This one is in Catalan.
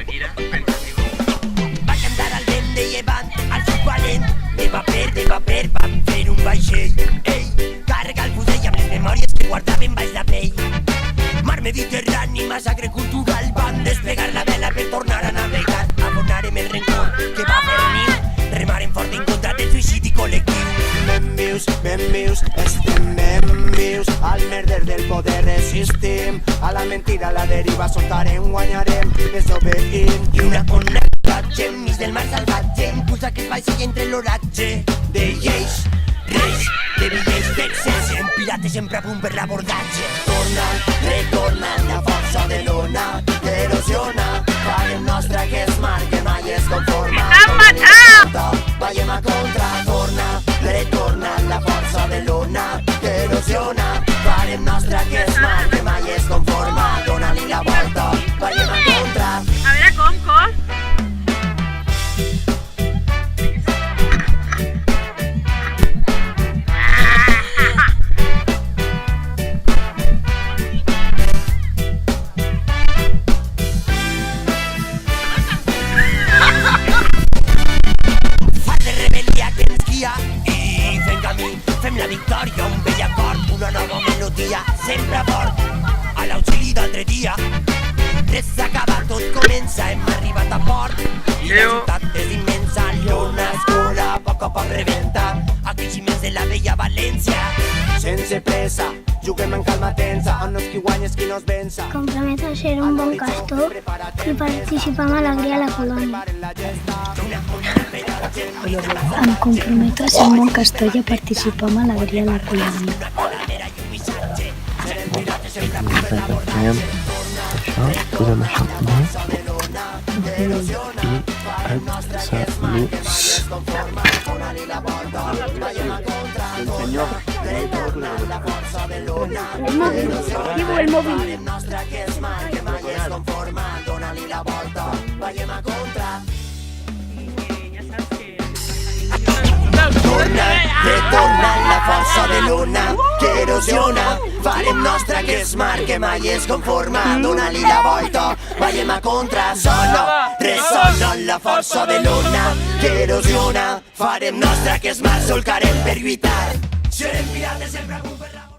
Shakira, pensativo. Va cantar al vent de llevant, al subvalent de paper, vam fer un vaixell. Ei, carrega el fusell amb les memòries que guardàvem baix la pell. Mar Mediterrani, massacre cultural, vam desplegar la vela per tornar a navegar. Abonarem el rencor que va fer niu, remarem fort en contra del suïcidi col·lectiu. Ben vius, estem ben vius. Al merder del poder resistim, a la mentira, a la deriva soltarem, guanyarem, desobeint. I una ona salvatge enmig del mar salvatge impulsa que es vagi entre l'oratge de lleis, reis, de billets d'excés, en pirates sempre a punt per l'abordatge. Retorna la força de l'ona que erosiona, farem nostra que es mar que mai es conforma. Vayem a contra, retorna la força de l'ona que erosiona, farem nostra que es mar que mai es conforma. Dona-li la volta, vayem a contra. A veure com? I fem camí, fem la victòria, un vell acord, una nova melodia, sempre fort, a l'auxili d'altre dia. Res s'acaba, tot comença, hem arribat a port i la ciutat és immensa, l'ona escura, a poc rebenta, aquí ximens de la vella València. Sense pressa, juguem en calma tensa, on no és qui guanya és qui no es vença. Comprometo a ser un bon castor i participar amb alegria a la colònia. Em comprometo a ser un bon castor i a participar amb alegria a la colònia. Repetirem això, posem això aquí El móvil. Retorna la força de l'ona que erosiona, farem nostra que es mar que mai es conforma. Dona-li la volta, vayem a contra, ressona la força de l'ona que erosiona, farem nostra que es mar, solcarem per lluitar. Serem pirates sempre